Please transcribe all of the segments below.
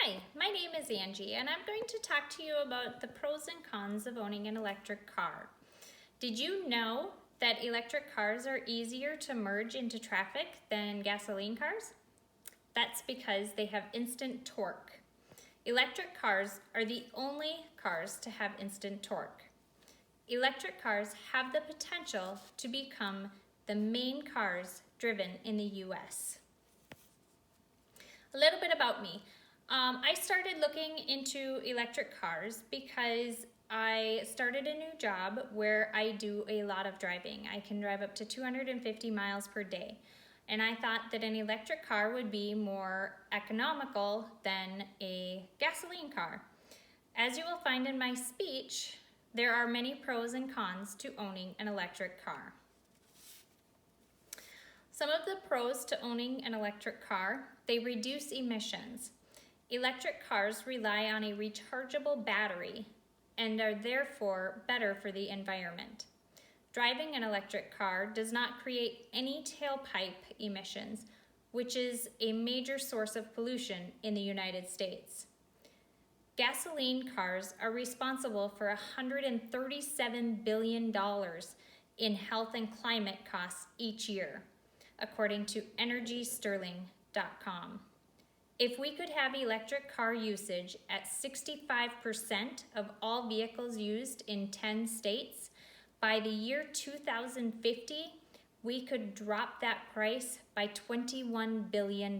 Hi, my name is Angie and I'm going to talk to you about the pros and cons of owning an electric car. Did you know that electric cars are easier to merge into traffic than gasoline cars? That's because they have instant torque. Electric cars are the only cars to have instant torque. Electric cars have the potential to become the main cars driven in the US. A little bit about me. I started looking into electric cars because I started a new job where I do a lot of driving. I can drive up to 250 miles per day. And I thought that an electric car would be more economical than a gasoline car. As you will find in my speech, there are many pros and cons to owning an electric car. Some of the pros to owning an electric car: they reduce emissions. Electric cars rely on a rechargeable battery and are therefore better for the environment. Driving an electric car does not create any tailpipe emissions, which is a major source of pollution in the United States. Gasoline cars are responsible for $137 billion in health and climate costs each year, according to EnergySterling.com. If we could have electric car usage at 65% of all vehicles used in 10 states, by the year 2050, we could drop that price by $21 billion.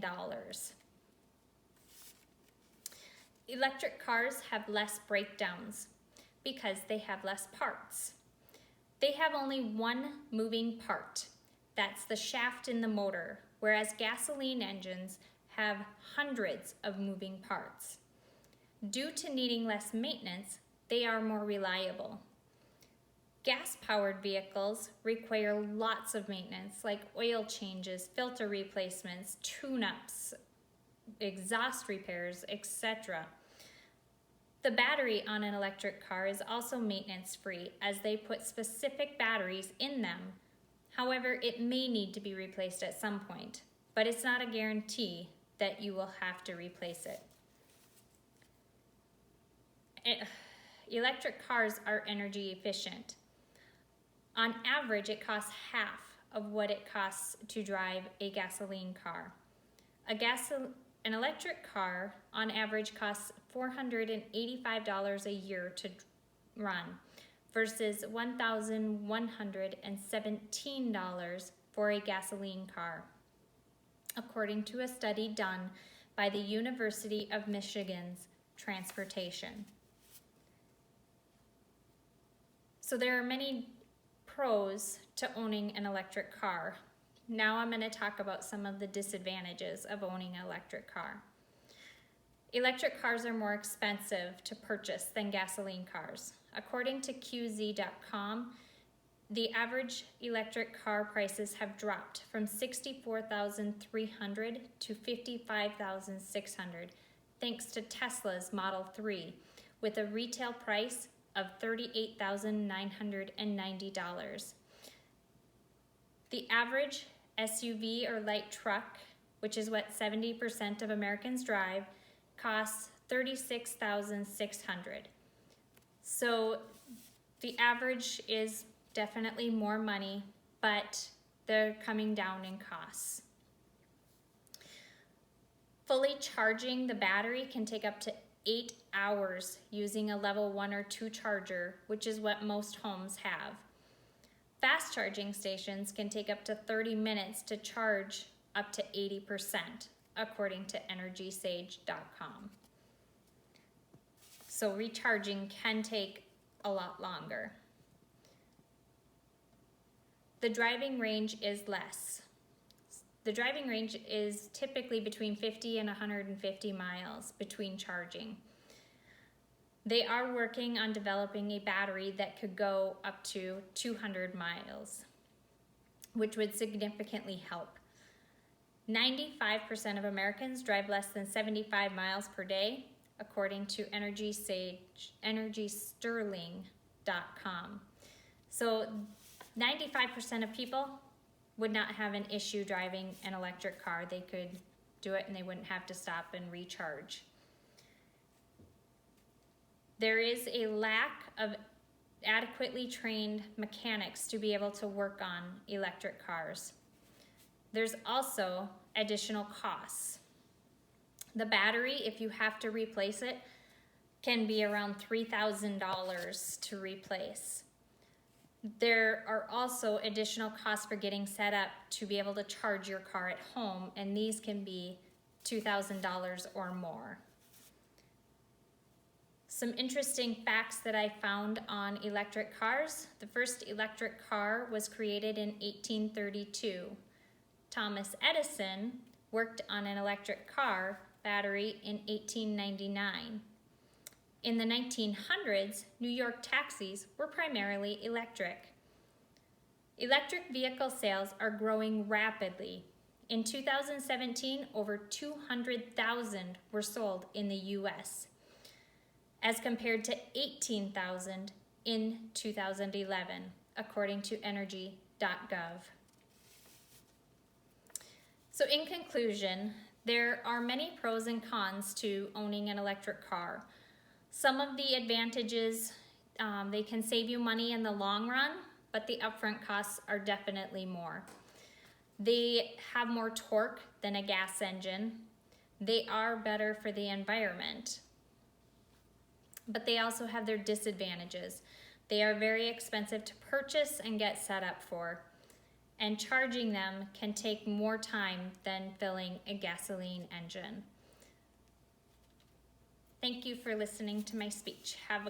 Electric cars have less breakdowns because they have less parts. They have only one moving part. That's the shaft in the motor, whereas gasoline engines have hundreds of moving parts. Due to needing less maintenance, they are more reliable. Gas-powered vehicles require lots of maintenance, like oil changes, filter replacements, tune-ups, exhaust repairs, etc. The battery on an electric car is also maintenance-free, as they put specific batteries in them. However, it may need to be replaced at some point, but it's not a guarantee that you will have to replace it. Electric cars are energy efficient. On average, it costs half of what it costs to drive a gasoline car. An electric car on average costs $485 a year to run versus $1,117 for a gasoline car, according to a study done by the University of Michigan's Transportation. So there are many pros to owning an electric car. Now I'm going to talk about some of the disadvantages of owning an electric car. Electric cars are more expensive to purchase than gasoline cars. According to QZ.com, the average electric car prices have dropped from $64,300 to $55,600, thanks to Tesla's Model 3, with a retail price of $38,990. The average SUV or light truck, which is what 70% of Americans drive, costs $36,600. So the average is definitely more money, but they're coming down in costs. Fully charging the battery can take up to 8 hours using a level 1 or 2 charger, which is what most homes have. Fast charging stations can take up to 30 minutes to charge up to 80%, according to EnergySage.com. So recharging can take a lot longer. The driving range is less. The driving range is typically between 50 and 150 miles between charging. They are working on developing a battery that could go up to 200 miles, which would significantly help. 95% of Americans drive less than 75 miles per day, according to EnergySterling.com. So 95% of people would not have an issue driving an electric car. They could do it and they wouldn't have to stop and recharge. There is a lack of adequately trained mechanics to be able to work on electric cars. There's also additional costs. The battery, if you have to replace it, can be around $3,000 to replace. There are also additional costs for getting set up to be able to charge your car at home, and these can be $2,000 or more. Some interesting facts that I found on electric cars. The first electric car was created in 1832. Thomas Edison worked on an electric car battery in 1899. In the 1900s, New York taxis were primarily electric. Electric vehicle sales are growing rapidly. In 2017, over 200,000 were sold in the US, as compared to 18,000 in 2011, according to energy.gov. So in conclusion, there are many pros and cons to owning an electric car. Some of the advantages, they can save you money in the long run, but the upfront costs are definitely more. They have more torque than a gas engine. They are better for the environment, but they also have their disadvantages. They are very expensive to purchase and get set up for, and charging them can take more time than filling a gasoline engine. Thank you for listening to my speech. Have a